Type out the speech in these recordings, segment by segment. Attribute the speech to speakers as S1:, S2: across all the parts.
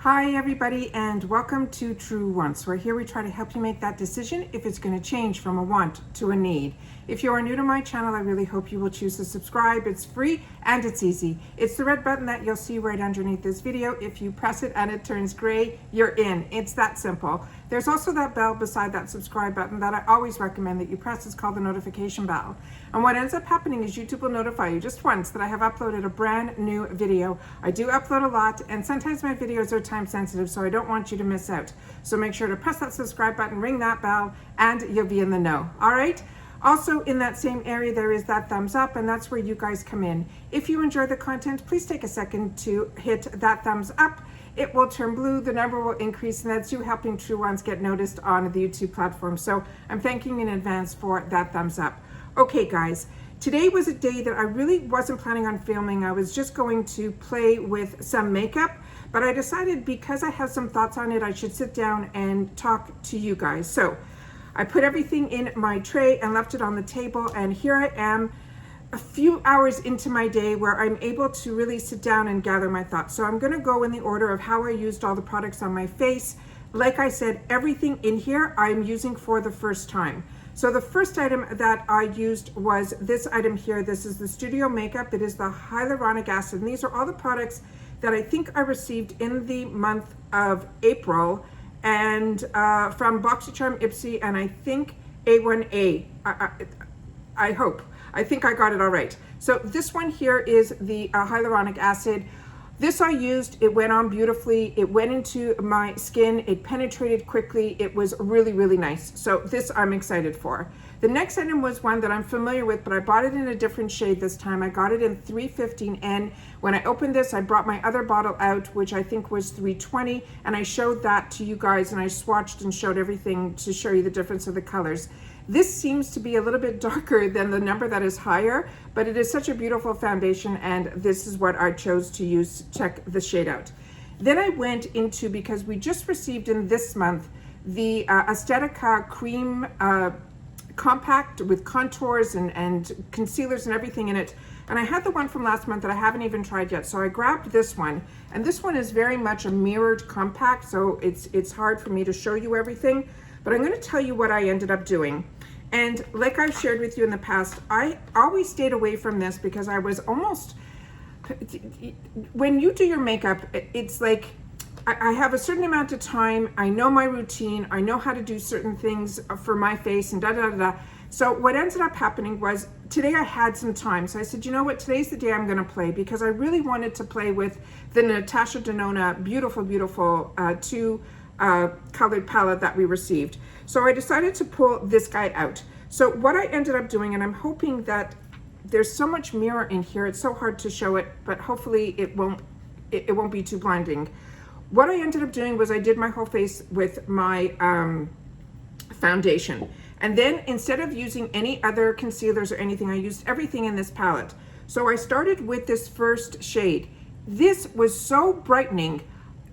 S1: Hi everybody, and welcome to True Wants, where here we try to help you make that decision if it's going to change from a want to a need. If you are new to my channel, I really hope you will choose to subscribe. It's free and it's easy. It's the red button that you'll see right underneath this video. If you press it and it turns gray, you're in. It's that simple. There's also that bell beside that subscribe button that I always recommend that you press. It's called the notification bell. And what ends up happening is YouTube will notify you just once that I have uploaded a brand new video. I do upload a lot, and sometimes my videos are time sensitive, so I don't want you to miss out. So make sure to press that subscribe button, ring that bell, and you'll be in the know. All right? Also in that same area, there is that thumbs up, and that's where you guys come in. If you enjoy the content, please take a second to hit that thumbs up. It will turn blue, the number will increase, and that's you helping True Ones get noticed on the YouTube platform. So I'm thanking you in advance for that thumbs up. Okay guys, today was a day that I really wasn't planning on filming. I was just going to play with some makeup, but I decided because I have some thoughts on it, I should sit down and talk to you guys. So I put everything in my tray and left it on the table, and here I am a few hours into my day where I'm able to really sit down and gather my thoughts. So I'm gonna go in the order of how I used all the products on my face. Like I said, everything in here I'm using for the first time. So the first item that I used was this item here. This is the Studio Makeup. It is the hyaluronic acid. And these are all the products that I think I received in the month of April, and from Boxycharm IPSY, and I think A1A. I hope. I think I got it all right. So this one here is the hyaluronic acid. This I used, it went on beautifully. It went into my skin. It penetrated quickly. It was really, really nice. So this I'm excited for. The next item was one that I'm familiar with, but I bought it in a different shade this time. I got it in 315N. When I opened this, I brought my other bottle out, which I think was 320, and I showed that to you guys, and I swatched and showed everything to show you the difference of the colors. This seems to be a little bit darker than the number that is higher, but it is such a beautiful foundation, and this is what I chose to use. Check the shade out. Then I went into, because we just received in this month, the Estetica cream compact with contours and concealers and everything in it. And I had the one from last month that I haven't even tried yet, so I grabbed this one. And this one is very much a mirrored compact, so it's hard for me to show you everything, but I'm gonna tell you what I ended up doing. And like I've shared with you in the past, I always stayed away from this because I was almost, when you do your makeup, it's like, I have a certain amount of time, I know my routine, I know how to do certain things for my face and da-da-da-da. So what ended up happening was, today I had some time. So I said, you know what, today's the day I'm gonna play, because I really wanted to play with the Natasha Denona beautiful, beautiful two colored palette that we received. So I decided to pull this guy out. So what I ended up doing, and I'm hoping that there's so much mirror in here, it's so hard to show it, but hopefully it won't be too blinding. What I ended up doing was I did my whole face with my foundation. And then instead of using any other concealers or anything, I used everything in this palette. So I started with this first shade. This was so brightening,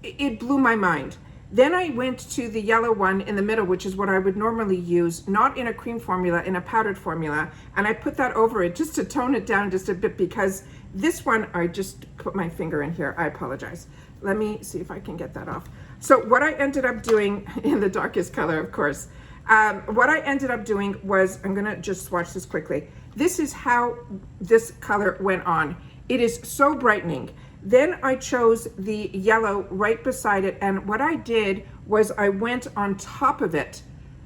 S1: it blew my mind. Then I went to the yellow one in the middle, which is what I would normally use, not in a cream formula, in a powdered formula. And I put that over it just to tone it down just a bit, because this one, I just put my finger in here, I apologize. Let me see if I can get that off. So what I ended up doing, in the darkest color, of course, what I ended up doing was, I'm gonna just swatch this quickly. This is how this color went on. It is so brightening. Then I chose the yellow right beside it, and what I did was I went on top of it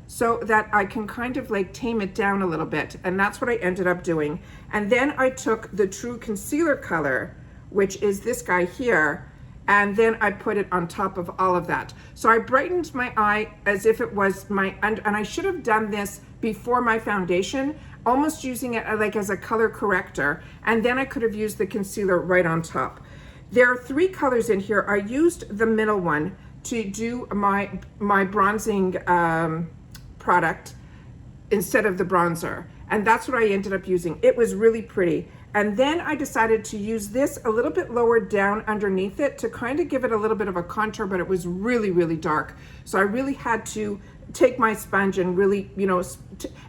S1: so that I can kind of like tame it down a little bit, and that's what I ended up doing. And then I took the True Concealer color, which is this guy here, and then I put it on top of all of that. So I brightened my eye as if it was my, and I should have done this before my foundation, almost using it like as a color corrector, and then I could have used the concealer right on top. There are three colors in here. I used the middle one to do my bronzing product instead of the bronzer, and that's what I ended up using. It was really pretty. And then I decided to use this a little bit lower down underneath it to kind of give it a little bit of a contour, but it was really, really dark. So I really had to take my sponge and really, you know,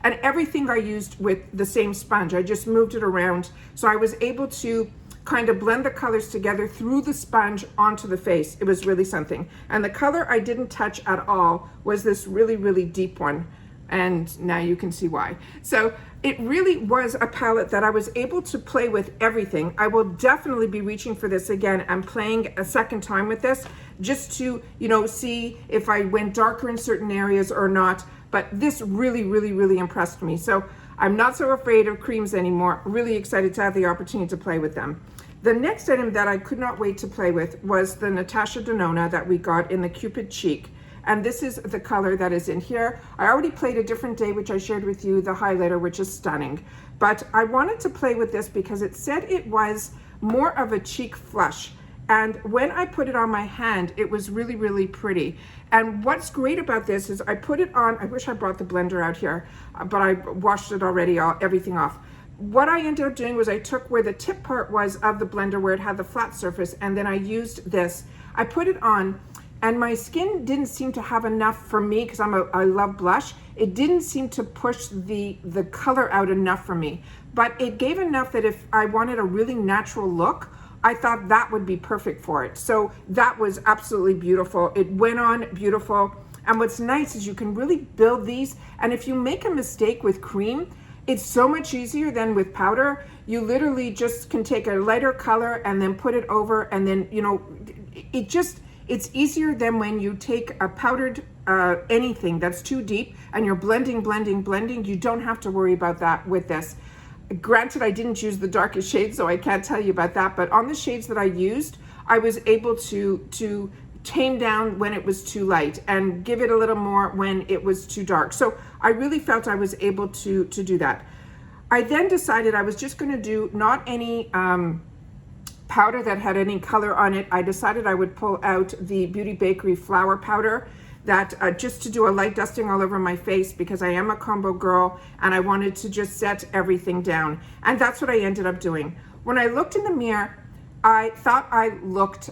S1: and everything I used with the same sponge, I just moved it around. So I was able to kind of blend the colors together through the sponge onto the face. It was really something. And the color I didn't touch at all was this really, really deep one. And now you can see why. So it really was a palette that I was able to play with everything. I will definitely be reaching for this again and playing a second time with this, just to, you know, see if I went darker in certain areas or not. But this really, really, really impressed me. So I'm not so afraid of creams anymore. Really excited to have the opportunity to play with them. The next item that I could not wait to play with was the Natasha Denona that we got in the Cupid Cheek. And this is the color that is in here. I already played a different day, which I shared with you, the highlighter, which is stunning. But I wanted to play with this because it said it was more of a cheek flush. And when I put it on my hand, it was really, really pretty. And what's great about this is I put it on, I wish I brought the blender out here, but I washed it already, everything off. What I ended up doing was I took where the tip part was of the blender, where it had the flat surface, and then I used this. I put it on, and my skin didn't seem to have enough for me, because I love blush. It didn't seem to push the color out enough for me, but it gave enough that if I wanted a really natural look, I thought that would be perfect for it. So that was absolutely beautiful. It went on beautiful. And what's nice is you can really build these. And if you make a mistake with cream, it's so much easier than with powder. You literally just can take a lighter color and then put it over, and then, you know, it's easier than when you take a powdered anything that's too deep and you're blending. You don't have to worry about that with this. Granted, I didn't use the darkest shade, so I can't tell you about that, but on the shades that I used, I was able to tame down when it was too light and give it a little more when it was too dark. So I really felt I was able to do that. I then decided I was just going to do not any powder that had any color on it. I decided I would pull out the Beauty Bakery flour powder, that just to do a light dusting all over my face, because I am a combo girl and I wanted to just set everything down. And that's what I ended up doing. When I looked in the mirror, I thought I looked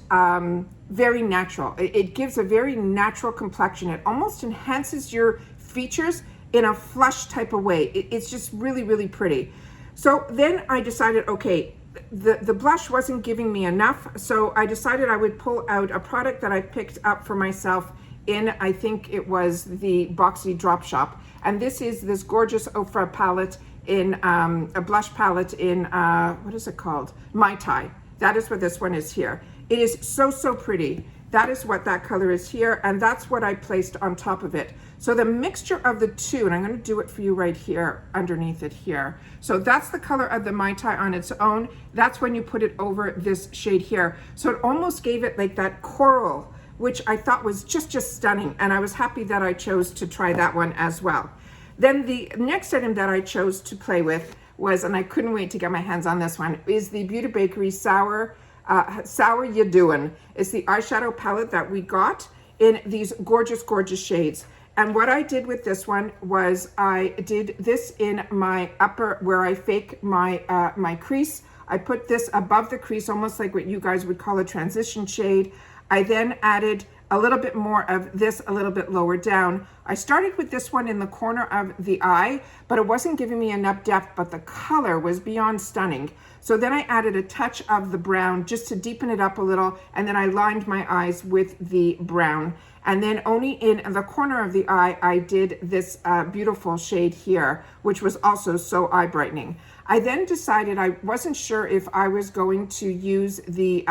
S1: very natural. It gives a very natural complexion. It almost enhances your features in a flush type of way. It's just really, really pretty. So then I decided, okay, the blush wasn't giving me enough. So I decided I would pull out a product that I picked up for myself in, I think it was the Boxy Drop Shop. And this is this gorgeous Ofra palette in a blush palette in, what is it called? Mai Tai. That is what this one is here. It is so, so pretty. That is what that color is here. And that's what I placed on top of it. So the mixture of the two, and I'm going to do it for you right here, underneath it here. So that's the color of the Mai Tai on its own. That's when you put it over this shade here. So it almost gave it like that coral, which I thought was just stunning. And I was happy that I chose to try that one as well. Then the next item that I chose to play with was, and I couldn't wait to get my hands on this one, is the Beauty Bakery Sour Ya Doin'. It's the eyeshadow palette that we got in these gorgeous, gorgeous shades. And what I did with this one was I did this in my upper, where I fake my my crease. I put this above the crease, almost like what you guys would call a transition shade. I then added a little bit more of this a little bit lower down. I started with this one in the corner of the eye, but it wasn't giving me enough depth, but the color was beyond stunning. So then I added a touch of the brown just to deepen it up a little, and then I lined my eyes with the brown. And then only in the corner of the eye, I did this beautiful shade here, which was also so eye brightening. I then decided I wasn't sure if I was going to use the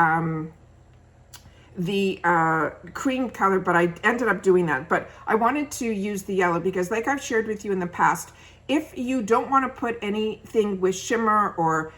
S1: cream color, but I ended up doing that. But I wanted to use the yellow because, like I've shared with you in the past, if you don't want to put anything with shimmer or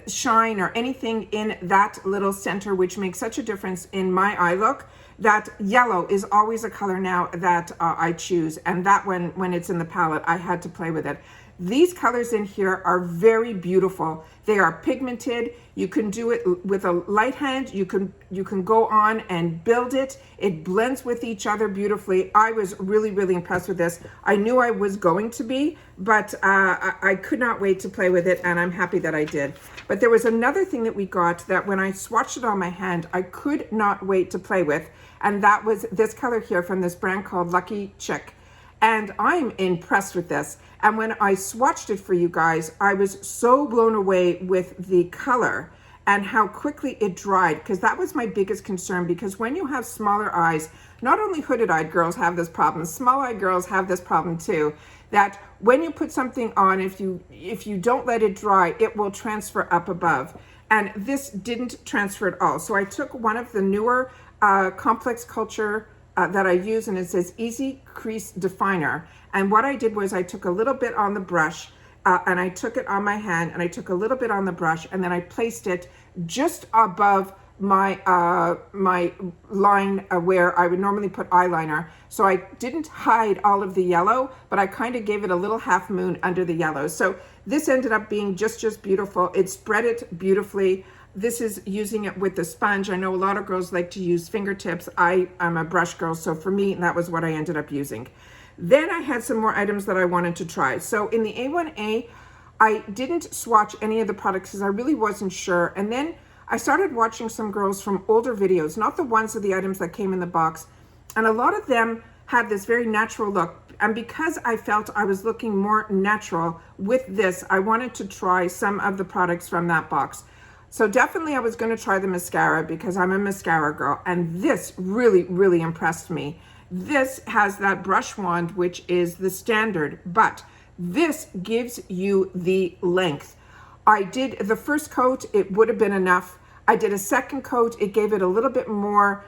S1: shine or anything in that little center, which makes such a difference in my eye look, that yellow is always a color now that I choose. And that when it's in the palette, I had to play with it. These colors in here are very beautiful. They are pigmented. You can do it with a light hand. You can go on and build it. It blends with each other beautifully. I was really, really impressed with this. I knew I was going to be, but I could not wait to play with it, and I'm happy that I did. But there was another thing that we got that when I swatched it on my hand, I could not wait to play with, and that was this color here from this brand called Lucky Chick. And I'm impressed with this. And when I swatched it for you guys, I was so blown away with the color and how quickly it dried, because that was my biggest concern. Because when you have smaller eyes, not only hooded-eyed girls have this problem, small-eyed girls have this problem too, that when you put something on, if you don't let it dry, it will transfer up above. And this didn't transfer at all. So I took one of the newer complex culture that I use, and it says Easy Crease Definer. And what I did was I took a little bit on the brush, and I took it on my hand, and I took a little bit on the brush, and then I placed it just above my my line where I would normally put eyeliner. So I didn't hide all of the yellow, but I kind of gave it a little half moon under the yellow. So this ended up being just beautiful. It spread it beautifully. This is using it with the sponge. I know a lot of girls like to use fingertips. I'm a brush girl, so for me, that was what I ended up using. Then I had some more items that I wanted to try. So in the A1A, I didn't swatch any of the products because I really wasn't sure. And then I started watching some girls from older videos, not the ones of the items that came in the box. And a lot of them had this very natural look. And because I felt I was looking more natural with this, I wanted to try some of the products from that box. So definitely I was going to try the mascara because I'm a mascara girl. And this really impressed me. This has that brush wand, which is the standard, but this gives you the length. I did the first coat, it would have been enough. I did a second coat, it gave it a little bit more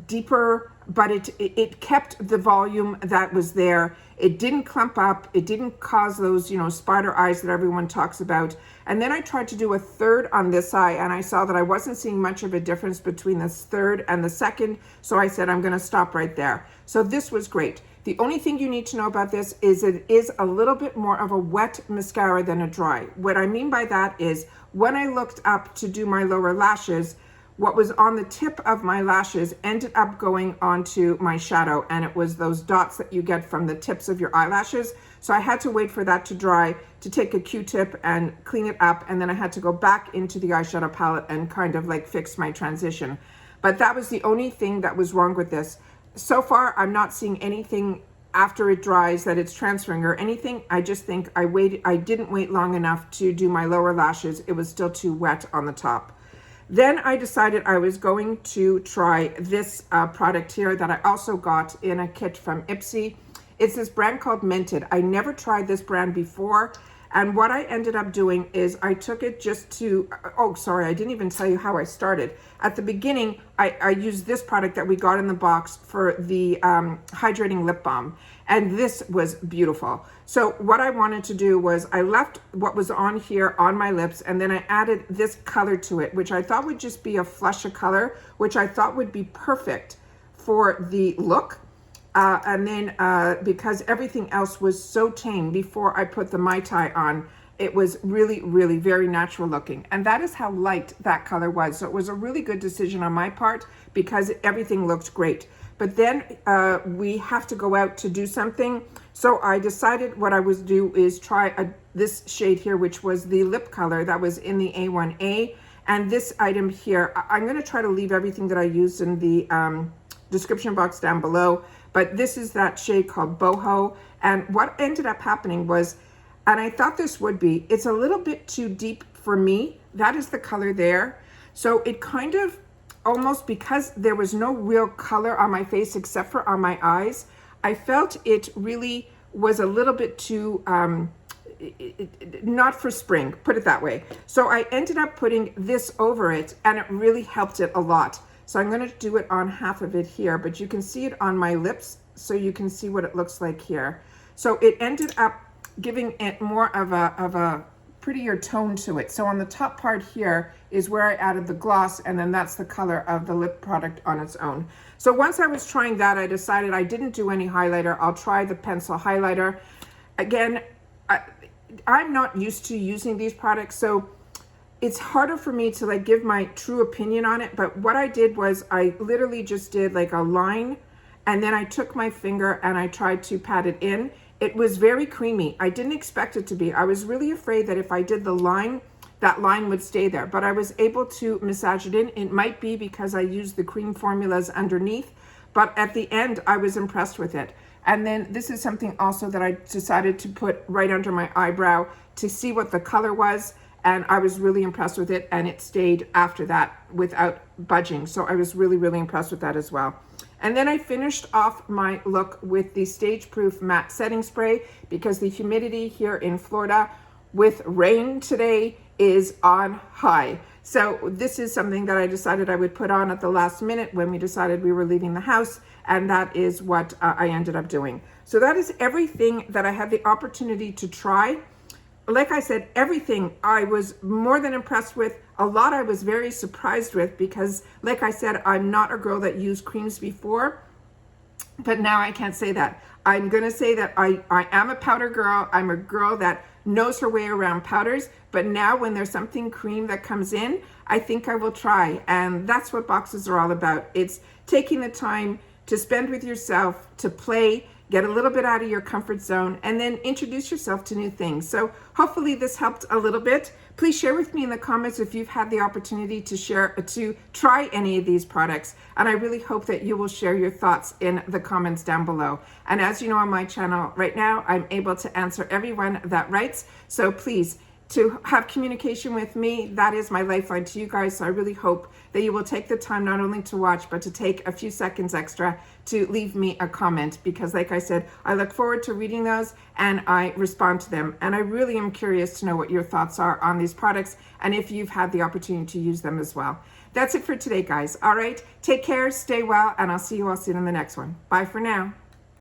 S1: deeper, but it kept the volume that was there. It didn't clump up, it didn't cause those, you know, spider eyes that everyone talks about. And then I tried to do a third on this eye, and I saw that I wasn't seeing much of a difference between this third and the second, so I said I'm going to stop right there. So this was great. The only thing you need to know about this is it is a little bit more of a wet mascara than a dry. What I mean by that is when I looked up to do my lower lashes, what was on the tip of my lashes ended up going onto my shadow, and it was those dots that you get from the tips of your eyelashes. So I had to wait for that to dry to take a Q-tip and clean it up, and then I had to go back into the eyeshadow palette and kind of like fix my transition. But that was the only thing that was wrong with this. So far, I'm not seeing anything after it dries that it's transferring or anything. I just think I didn't wait long enough to do my lower lashes. It was still too wet on the top. Then I decided I was going to try this product here that I also got in a kit from IPSY. It's this brand called Mented. I never tried this brand before. And what I ended up doing is I took it just to, oh, sorry, I didn't even tell you how I started. At the beginning, I used this product that we got in the box for the Hydrating Lip Balm. And this was beautiful. So what I wanted to do was I left what was on here on my lips, and then I added this color to it, which I thought would just be a flush of color, which I thought would be perfect for the look. And then because everything else was so tame before I put the Mai Tai on, it was really very natural looking. And that is how light that color was. So it was a really good decision on my part because everything looked great. But then we have to go out to do something. So I decided what I would do is try this shade here, which was the lip color that was in the A1A. And this item here, I'm going to try to leave everything that I used in the description box down below. But this is that shade called Boho. And what ended up happening was, and I thought this would be, it's a little bit too deep for me. That is the color there. So it kind of almost, because there was no real color on my face except for on my eyes, I felt it really was a little bit too, not for spring, put it that way. So I ended up putting this over it, and it really helped it a lot. So I'm going to do it on half of it here, but you can see it on my lips, so you can see what it looks like here. So it ended up giving it more of a prettier tone to it. So on the top part here is where I added the gloss, and then that's the color of the lip product on its own. So once I was trying that, I decided I didn't do any highlighter. I'll try the pencil highlighter. Again, I'm not used to using these products, so it's harder for me to like give my true opinion on it. But what I did was I literally just did like a line, and then I took my finger and I tried to pat it in. It was very creamy. I didn't expect it to be. I was really afraid that if I did the line, that line would stay there, but I was able to massage it in. It might be because I used the cream formulas underneath, but at the end, I was impressed with it. And then this is something also that I decided to put right under my eyebrow to see what the color was. and I was really impressed with it, and it stayed after that without budging. So I was really, really impressed with that as well. And then I finished off my look with the Stage Proof Matte Setting Spray, because the humidity here in Florida with rain today is on high. So this is something that I decided I would put on at the last minute when we decided we were leaving the house, and that is what I ended up doing. So that is everything that I had the opportunity to try. Like I said, everything I was more than impressed with. A lot I was very surprised with, because like I said, I'm not a girl that used creams before, but now I can't say that. I'm gonna say that I am a powder girl. I'm a girl that knows her way around powders, but now when there's something cream that comes in, I think I will try. And that's what boxes are all about. It's taking the time to spend with yourself, to play, get a little bit out of your comfort zone, and then introduce yourself to new things. So hopefully this helped a little bit. Please share with me in the comments if you've had the opportunity to try any of these products. And I really hope that you will share your thoughts in the comments down below. And as you know, on my channel right now, I'm able to answer everyone that writes. So please, to have communication with me, that is my lifeline to you guys. So I really hope that you will take the time not only to watch, but to take a few seconds extra to leave me a comment, because like I said, I look forward to reading those and I respond to them. And I really am curious to know what your thoughts are on these products and if you've had the opportunity to use them as well. That's it for today, guys. All right, take care, stay well, and I'll see you all soon in the next one. Bye for now.